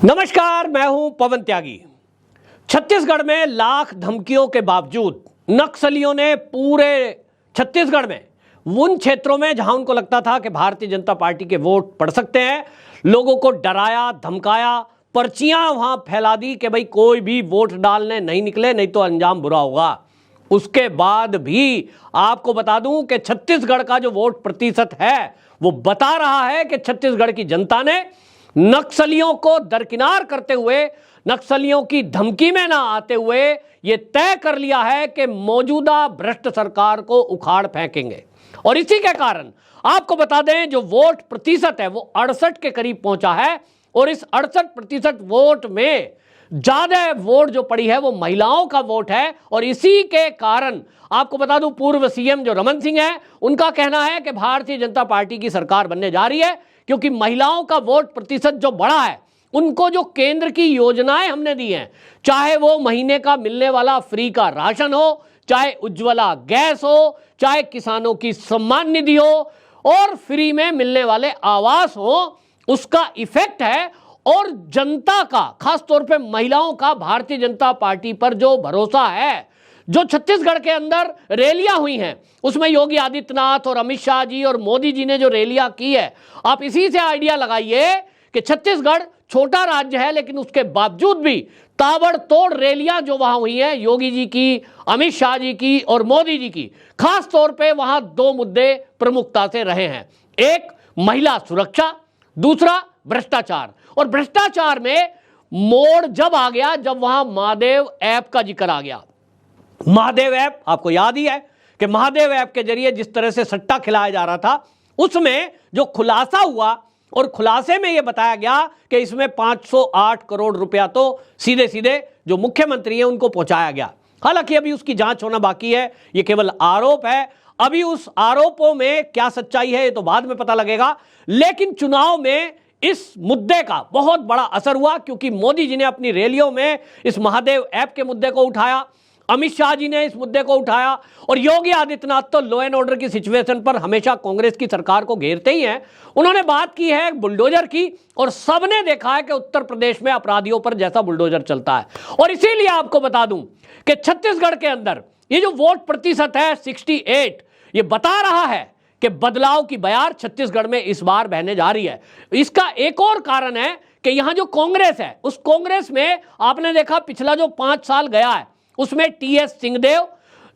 नमस्कार, मैं हूं पवन त्यागी। छत्तीसगढ़ में लाख धमकियों के बावजूद नक्सलियों ने पूरे छत्तीसगढ़ में उन क्षेत्रों में जहां उनको लगता था कि भारतीय जनता पार्टी के वोट पड़ सकते हैं, लोगों को डराया, धमकाया, पर्चियां वहां फैला दी कि भाई कोई भी वोट डालने नहीं निकले, नहीं तो अंजाम बुरा होगा। उसके बाद भी आपको बता दूं कि छत्तीसगढ़ का जो वोट प्रतिशत है वो बता रहा है कि छत्तीसगढ़ की जनता ने नक्सलियों को दरकिनार करते हुए, नक्सलियों की धमकी में ना आते हुए यह तय कर लिया है कि मौजूदा भ्रष्ट सरकार को उखाड़ फेंकेंगे। और इसी के कारण आपको बता दें, जो वोट प्रतिशत है वो 68 के करीब पहुंचा है। और इस 68% वोट में ज्यादा वोट जो पड़ी है वो महिलाओं का वोट है। और इसी के कारण आपको बता दूं, पूर्व सीएम जो रमन सिंह है, उनका कहना है कि भारतीय जनता पार्टी की सरकार बनने जा रही है, क्योंकि महिलाओं का वोट प्रतिशत जो बढ़ा है, उनको जो केंद्र की योजनाएं हमने दी हैं, चाहे वो महीने का मिलने वाला फ्री का राशन हो, चाहे उज्ज्वला गैस हो, चाहे किसानों की सम्मान निधि हो और फ्री में मिलने वाले आवास हो, उसका इफेक्ट है। और जनता का, खास तौर पे महिलाओं का भारतीय जनता पार्टी पर जो भरोसा है, जो छत्तीसगढ़ के अंदर रैलियां हुई हैं, उसमें योगी आदित्यनाथ और अमित शाह जी और मोदी जी ने जो रैलियां की है, आप इसी से आइडिया लगाइए कि छत्तीसगढ़ छोटा राज्य है, लेकिन उसके बावजूद भी ताबड़तोड़ रैलियां जो वहां हुई हैं, योगी जी की, अमित शाह जी की और मोदी जी की, खास तौर पे वहां दो मुद्दे प्रमुखता से रहे हैं। एक, महिला सुरक्षा, दूसरा भ्रष्टाचार। और भ्रष्टाचार में मोड़ जब आ गया, जब वहां महादेव ऐप का जिक्र आ गया। महादेव ऐप आपको याद ही है कि महादेव ऐप के जरिए जिस तरह से सट्टा खिलाया जा रहा था, उसमें जो खुलासा हुआ, और खुलासे में यह बताया गया कि इसमें 508 करोड़ रुपया तो सीधे सीधे जो मुख्यमंत्री हैं उनको पहुंचाया गया। हालांकि अभी उसकी जांच होना बाकी है, यह केवल आरोप है। अभी उस आरोपों में क्या सच्चाई है ये तो बाद में पता लगेगा। लेकिन चुनाव में इस मुद्दे का बहुत बड़ा असर हुआ, क्योंकि मोदी जी ने अपनी रैलियों में इस महादेव ऐप के मुद्दे को उठाया, अमित शाह जी ने इस मुद्दे को उठाया, और योगी आदित्यनाथ तो लॉ एंड ऑर्डर की सिचुएशन पर हमेशा कांग्रेस की सरकार को घेरते ही हैं। उन्होंने बात की है बुलडोजर की, और सबने देखा है कि उत्तर प्रदेश में अपराधियों पर जैसा बुलडोजर चलता है। और इसीलिए आपको बता दूं कि छत्तीसगढ़ के अंदर ये जो वोट प्रतिशत है 68, ये बता रहा है कि बदलाव की बयार छत्तीसगढ़ में इस बार बहने जा रही है। इसका एक और कारण है कि यहां जो कांग्रेस है, उस कांग्रेस में आपने देखा पिछला जो 5 साल गया है, उसमें टीएस सिंहदेव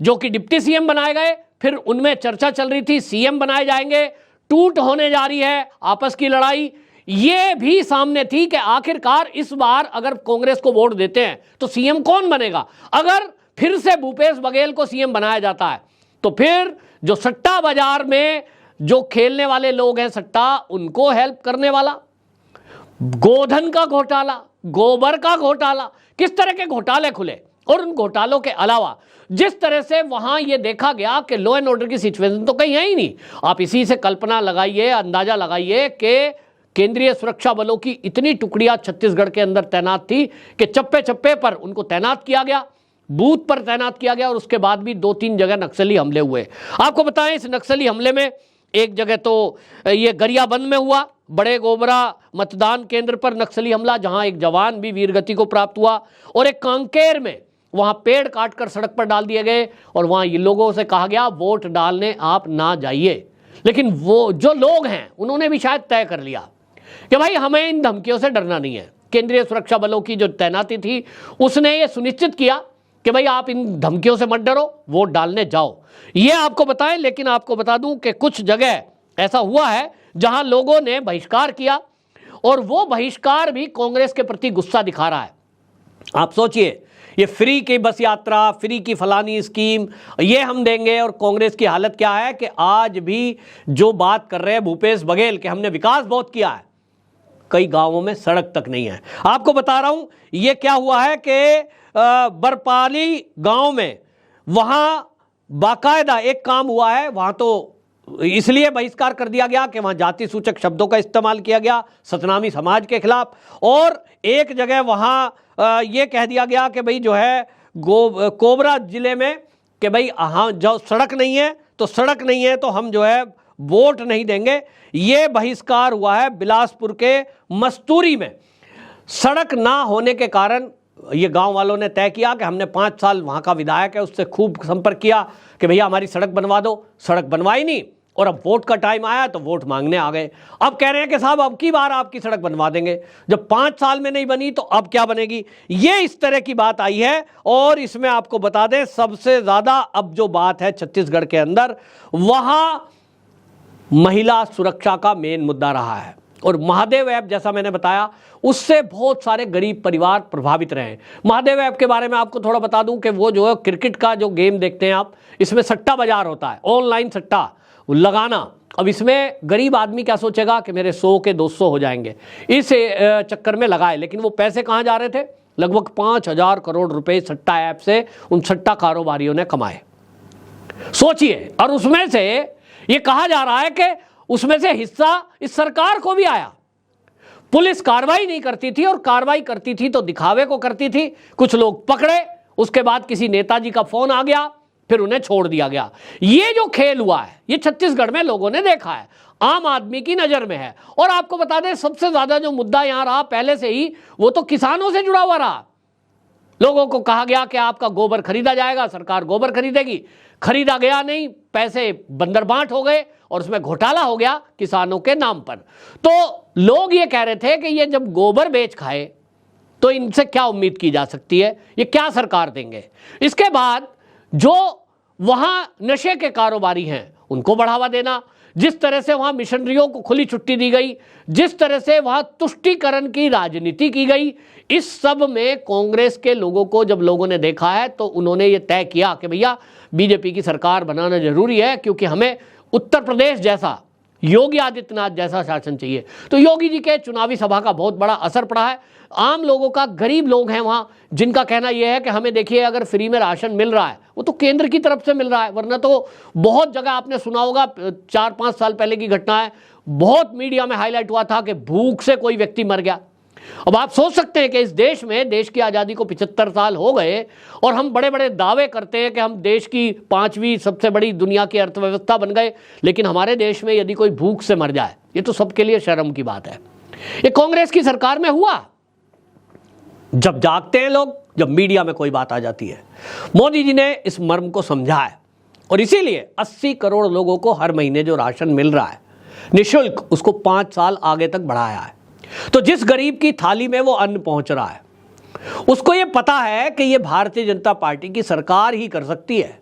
जो कि डिप्टी सीएम बनाए गए, फिर उनमें चर्चा चल रही थी सीएम बनाए जाएंगे, टूट होने जा रही है आपस की लड़ाई, ये भी सामने थी कि आखिरकार इस बार अगर कांग्रेस को वोट देते हैं तो सीएम कौन बनेगा। अगर फिर से भूपेश बघेल को सीएम बनाया जाता है तो फिर जो सट्टा बाजार में जो खेलने वाले लोग हैं सट्टा, उनको हेल्प करने वाला, गोधन का घोटाला, गोबर का घोटाला, किस तरह के घोटाले खुले। और उन घोटालों के अलावा जिस तरह से वहां यह देखा गया कि लॉ एंड ऑर्डर की सिचुएशन तो कहीं है ही नहीं। आप इसी से कल्पना लगाइए, अंदाजा लगाइए कि केंद्रीय सुरक्षा बलों की इतनी टुकड़ियां छत्तीसगढ़ के अंदर तैनात थी कि चप्पे चप्पे पर उनको तैनात किया गया, बूथ पर तैनात किया गया, और उसके बाद भी 2-3 जगह नक्सली हमले हुए। आपको बताएं, इस नक्सली हमले में एक जगह तो ये गरियाबंद में हुआ, बड़े गोबरा मतदान केंद्र पर नक्सली हमला, जहां एक जवान भी वीरगति को प्राप्त हुआ। और एक कांकेर में वहां पेड़ काटकर सड़क पर डाल दिए गए, और वहां ये लोगों से कहा गया वोट डालने आप ना जाइए। लेकिन वो जो लोग हैं उन्होंने भी शायद तय कर लिया कि भाई हमें इन धमकियों से डरना नहीं है। केंद्रीय सुरक्षा बलों की जो तैनाती थी उसने ये सुनिश्चित किया कि भाई आप इन धमकियों से मत डरो, वोट डालने जाओ। ये आपको बताएं। लेकिन आपको बता दूं कि कुछ जगह ऐसा हुआ है जहां लोगों ने बहिष्कार किया, और वो बहिष्कार भी कांग्रेस के प्रति गुस्सा दिखा रहा है। आप सोचिए, ये फ्री की बस यात्रा, फ्री की फलानी स्कीम, ये हम देंगे, और कांग्रेस की हालत क्या है कि आज भी जो बात कर रहे हैं भूपेश बघेल कि हमने विकास बहुत किया है, कई गांवों में सड़क तक नहीं है। आपको बता रहा हूं ये क्या हुआ है कि बरपाली गांव में वहां बाकायदा एक काम हुआ है, वहां तो इसलिए बहिष्कार कर दिया गया कि वहां जाति सूचक शब्दों का इस्तेमाल किया गया सतनामी समाज के खिलाफ, और एक जगह वहां यह कह दिया गया कि भाई जो है कोबरा जिले में कि भाई हाँ, जो सड़क नहीं है तो सड़क नहीं है तो हम जो है वोट नहीं देंगे। ये बहिष्कार हुआ है बिलासपुर के मस्तूरी में। सड़क ना होने के कारण ये गांव वालों ने तय किया कि हमने 5 साल, वहां का विधायक है उससे खूब संपर्क किया कि भैया हमारी सड़क बनवा दो, सड़क बनवाई नहीं, और अब वोट का टाइम आया तो वोट मांगने आ गए। अब कह रहे हैं कि साहब अब की बार आपकी सड़क बनवा देंगे, जब 5 साल में नहीं बनी तो अब क्या बनेगी। ये इस तरह की बात आई है। और इसमें आपको बता दें सबसे ज्यादा अब जो बात है छत्तीसगढ़ के अंदर, वहां महिला सुरक्षा का मेन मुद्दा रहा है। और महादेव ऐप, जैसा मैंने बताया, उससे बहुत सारे गरीब परिवार प्रभावित रहे हैं। महादेव ऐप के बारे में आपको थोड़ा बता दूं कि वो जो है क्रिकेट का जो गेम देखते हैं आप, इसमें सट्टा बाजार होता है, ऑनलाइन सट्टा लगाना। अब इसमें गरीब आदमी क्या सोचेगा कि मेरे 100 के 200 हो जाएंगे, इस चक्कर में लगाए। लेकिन वो पैसे कहाँ जा रहे थे? लगभग 5,000 करोड़ रुपए सट्टा ऐप से उन सट्टा कारोबारियों ने कमाए, सोचिए। और उसमें से ये कहा जा रहा है कि उसमें से हिस्सा इस सरकार को भी आया। पुलिस कार्रवाई नहीं करती थी, और कार्रवाई करती थी तो दिखावे को करती थी। कुछ लोग पकड़े, उसके बाद किसी नेताजी का फोन आ गया, फिर उन्हें छोड़ दिया गया। ये जो खेल हुआ है ये छत्तीसगढ़ में लोगों ने देखा है, आम आदमी की नजर में है। और आपको बता दें सबसे ज्यादा जो मुद्दा यहां रहा पहले से ही, वो तो किसानों से जुड़ा हुआ रहा। लोगों को कहा गया कि आपका गोबर खरीदा जाएगा, सरकार गोबर खरीदेगी, खरीदा गया नहीं, पैसे बंदरबांट हो गए और उसमें घोटाला हो गया किसानों के नाम पर। तो लोग ये कह रहे थे कि ये जब गोबर बेच खाए तो इनसे क्या उम्मीद की जा सकती है, ये क्या सरकार देंगे। इसके बाद जो वहां नशे के कारोबारी हैं उनको बढ़ावा देना, जिस तरह से वहां मिशनरियों को खुली छुट्टी दी गई, जिस तरह से वहां तुष्टीकरण की राजनीति की गई, इस सब में कांग्रेस के लोगों को जब लोगों ने देखा है तो उन्होंने ये तय किया कि भैया बीजेपी की सरकार बनाना जरूरी है, क्योंकि हमें उत्तर प्रदेश जैसा, योगी आदित्यनाथ जैसा शासन चाहिए। तो योगी जी के चुनावी सभा का बहुत बड़ा असर पड़ा है। आम लोगों का, गरीब लोग हैं वहां, जिनका कहना यह है कि हमें देखिए अगर फ्री में राशन मिल रहा है वो तो केंद्र की तरफ से मिल रहा है, वरना तो बहुत जगह आपने सुना होगा, 4-5 साल पहले की घटना है, बहुत मीडिया में हाईलाइट हुआ था कि भूख से कोई व्यक्ति मर गया। अब आप सोच सकते हैं कि इस देश में, देश की आज़ादी को 75 साल हो गए और हम बड़े बड़े दावे करते हैं कि हम देश की 5वीं सबसे बड़ी दुनिया की अर्थव्यवस्था बन गए, लेकिन हमारे देश में यदि कोई भूख से मर जाए, ये तो सबके लिए शर्म की बात है। ये कांग्रेस की सरकार में हुआ। जब जागते हैं लोग, जब मीडिया में कोई बात आ जाती है। मोदी जी ने इस मर्म को समझा है और इसीलिए 80 करोड़ लोगों को हर महीने जो राशन मिल रहा है निःशुल्क, उसको 5 साल आगे तक बढ़ाया है। तो जिस गरीब की थाली में वो अन्न पहुंच रहा है, उसको ये पता है कि ये भारतीय जनता पार्टी की सरकार ही कर सकती है।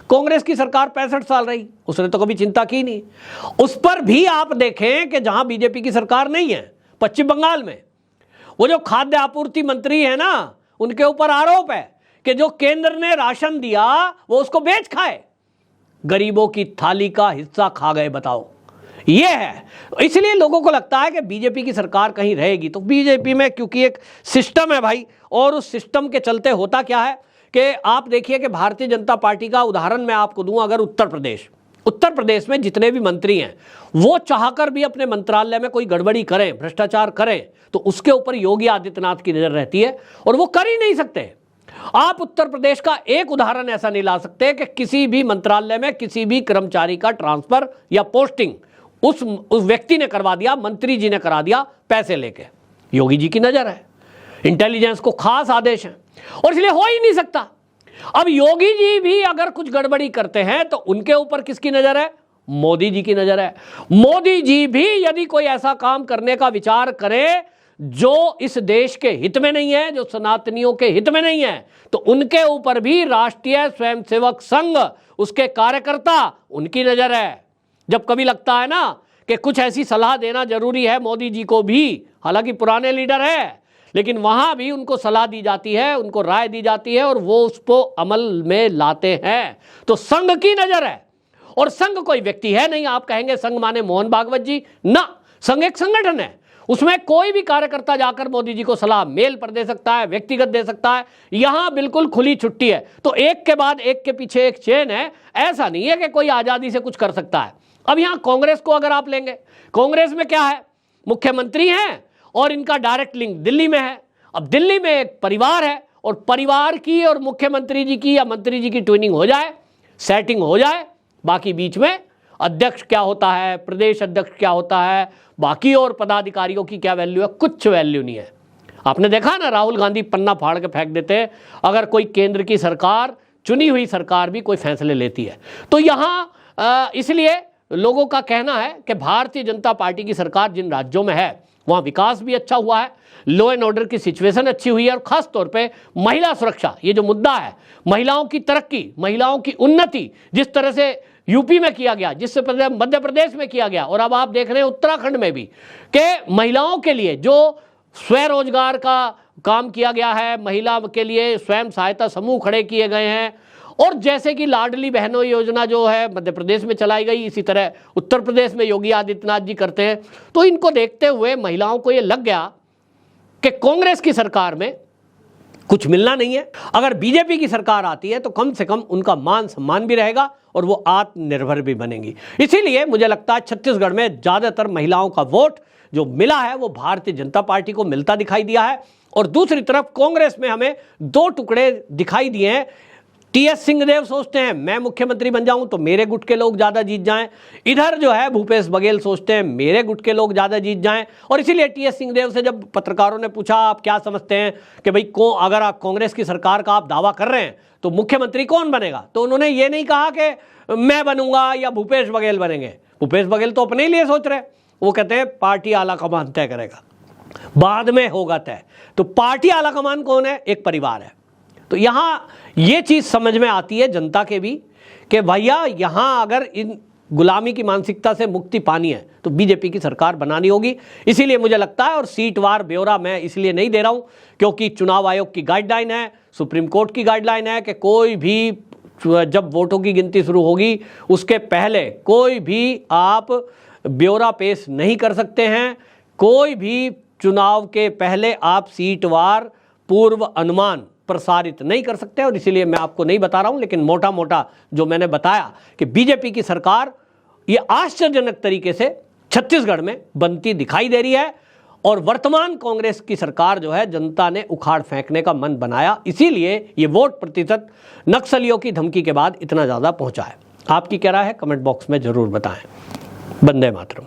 कांग्रेस की सरकार 65 साल रही, उसने तो कभी चिंता की नहीं। उस पर भी आप देखें कि जहां बीजेपी की सरकार नहीं है, पश्चिम बंगाल में वो जो खाद्य आपूर्ति मंत्री है ना, उनके ऊपर आरोप है कि जो केंद्र ने राशन दिया वो उसको बेच खाए, गरीबों की थाली का हिस्सा खा गए। बताओ, ये है। इसलिए लोगों को लगता है कि बीजेपी की सरकार कहीं रहेगी। तो बीजेपी में क्योंकि एक सिस्टम है भाई, और उस सिस्टम के चलते होता क्या है कि आप देखिए कि भारतीय जनता पार्टी का उदाहरण मैं आपको दूं, अगर उत्तर प्रदेश में जितने भी मंत्री हैं वो चाहकर भी अपने मंत्रालय में कोई गड़बड़ी करें, भ्रष्टाचार करें, तो उसके ऊपर योगी आदित्यनाथ की नजर रहती है और वो कर ही नहीं सकते। आप उत्तर प्रदेश का एक उदाहरण ऐसा नहीं ला सकते कि किसी भी मंत्रालय में किसी भी कर्मचारी का ट्रांसफर या पोस्टिंग उस व्यक्ति ने करवा दिया, मंत्री जी ने करा दिया पैसे लेके। योगी जी की नजर है, इंटेलिजेंस को खास आदेश है, और इसलिए हो ही नहीं सकता। अब योगी जी भी अगर कुछ गड़बड़ी करते हैं तो उनके ऊपर किसकी नजर है? मोदी जी की नजर है। मोदी जी भी यदि कोई ऐसा काम करने का विचार करें जो इस देश के हित में नहीं है, जो सनातनियों के हित में नहीं है, तो उनके ऊपर भी राष्ट्रीय स्वयंसेवक संघ, उसके कार्यकर्ता, उनकी नजर है। जब कभी लगता है ना कि कुछ ऐसी सलाह देना जरूरी है मोदी जी को भी, हालांकि पुराने लीडर है, लेकिन वहां भी उनको सलाह दी जाती है, उनको राय दी जाती है और वो उसको अमल में लाते हैं। तो संघ की नजर है, और संघ कोई व्यक्ति है नहीं। आप कहेंगे संघ माने मोहन भागवत जी, ना, संघ एक संगठन है, उसमें कोई भी कार्यकर्ता जाकर मोदी जी को सलाह मेल पर दे सकता है, व्यक्तिगत दे सकता है। यहां बिल्कुल खुली छुट्टी है। तो एक के बाद एक के पीछे एक चेन है, ऐसा नहीं है कि कोई आजादी से कुछ कर सकता है। अब यहां कांग्रेस को अगर आप लेंगे, कांग्रेस में क्या है? मुख्यमंत्री हैं और इनका डायरेक्ट लिंक दिल्ली में है। अब दिल्ली में एक परिवार है, और परिवार की और मुख्यमंत्री जी की या मंत्री जी की ट्विनिंग हो जाए, सेटिंग हो जाए, बाकी बीच में अध्यक्ष क्या होता है, प्रदेश अध्यक्ष क्या होता है, बाकी और पदाधिकारियों की क्या वैल्यू है? कुछ वैल्यू नहीं है। आपने देखा ना, राहुल गांधी पन्ना फाड़ के फेंक देते हैं अगर कोई केंद्र की सरकार, चुनी हुई सरकार भी कोई फैसले लेती है। तो यहाँ इसलिए लोगों का कहना है कि भारतीय जनता पार्टी की सरकार जिन राज्यों में है वहाँ विकास भी अच्छा हुआ है, लॉ एंड ऑर्डर की सिचुएशन अच्छी हुई है, और खास तौर पे महिला सुरक्षा, ये जो मुद्दा है, महिलाओं की तरक्की, महिलाओं की उन्नति, जिस तरह से यूपी में किया गया, जिससे मध्य प्रदेश में किया गया, और अब आप देख रहे हैं उत्तराखंड में भी, कि महिलाओं के लिए जो स्वरोजगार का काम किया गया है, महिला के लिए स्वयं सहायता समूह खड़े किए गए हैं, और जैसे कि लाडली बहनों योजना जो है मध्य प्रदेश में चलाई गई, इसी तरह उत्तर प्रदेश में योगी आदित्यनाथ जी करते हैं। तो इनको देखते हुए महिलाओं को ये लग गया कि कांग्रेस की सरकार में कुछ मिलना नहीं है, अगर बीजेपी की सरकार आती है तो कम से कम उनका मान सम्मान भी रहेगा और वो आत्मनिर्भर भी बनेंगी। इसीलिए मुझे लगता है छत्तीसगढ़ में ज्यादातर महिलाओं का वोट जो मिला है वो भारतीय जनता पार्टी को मिलता दिखाई दिया है। और दूसरी तरफ कांग्रेस में हमें दो टुकड़े दिखाई दिए हैं। टीएस सिंहदेव सोचते हैं मैं मुख्यमंत्री बन जाऊं तो मेरे गुट के लोग ज्यादा जीत जाएं, इधर जो है भूपेश बघेल सोचते हैं मेरे गुट के लोग ज्यादा जीत जाएं। और इसीलिए टीएस सिंहदेव से जब पत्रकारों ने पूछा आप क्या समझते हैं कि भाई अगर आप कांग्रेस की सरकार का आप दावा कर रहे हैं तो मुख्यमंत्री कौन बनेगा, तो उन्होंने ये नहीं कहा कि मैं बनूंगा या भूपेश बघेल बनेंगे। भूपेश बघेल तो अपने ही लिए सोच रहे, वो कहते हैं पार्टी आला कमान तय करेगा, बाद में होगा तय। तो पार्टी आला कमान कौन है, एक परिवार है। तो यहां ये चीज समझ में आती है जनता के भी कि भैया यहां अगर इन गुलामी की मानसिकता से मुक्ति पानी है तो बीजेपी की सरकार बनानी होगी। इसीलिए मुझे लगता है, और सीटवार ब्यौरा मैं इसलिए नहीं दे रहा हूं क्योंकि चुनाव आयोग की गाइडलाइन है, सुप्रीम कोर्ट की गाइडलाइन है कि कोई भी जब वोटों की गिनती शुरू होगी उसके पहले कोई भी आप ब्यौरा पेश नहीं कर सकते हैं, कोई भी चुनाव के पहले आप सीटवार पूर्व अनुमान प्रसारित नहीं कर सकते। और इसीलिए मैं आपको नहीं बता रहा हूं, लेकिन मोटा मोटा जो मैंने बताया कि बीजेपी की सरकार ये आश्चर्यजनक तरीके से छत्तीसगढ़ में बनती दिखाई दे रही है, और वर्तमान कांग्रेस की सरकार जो है जनता ने उखाड़ फेंकने का मन बनाया, इसीलिए ये वोट प्रतिशत नक्सलियों की धमकी के बाद इतना ज्यादा पहुंचा है। आपकी क्या राय है, कमेंट बॉक्स में जरूर बताएं। वंदे मातरम।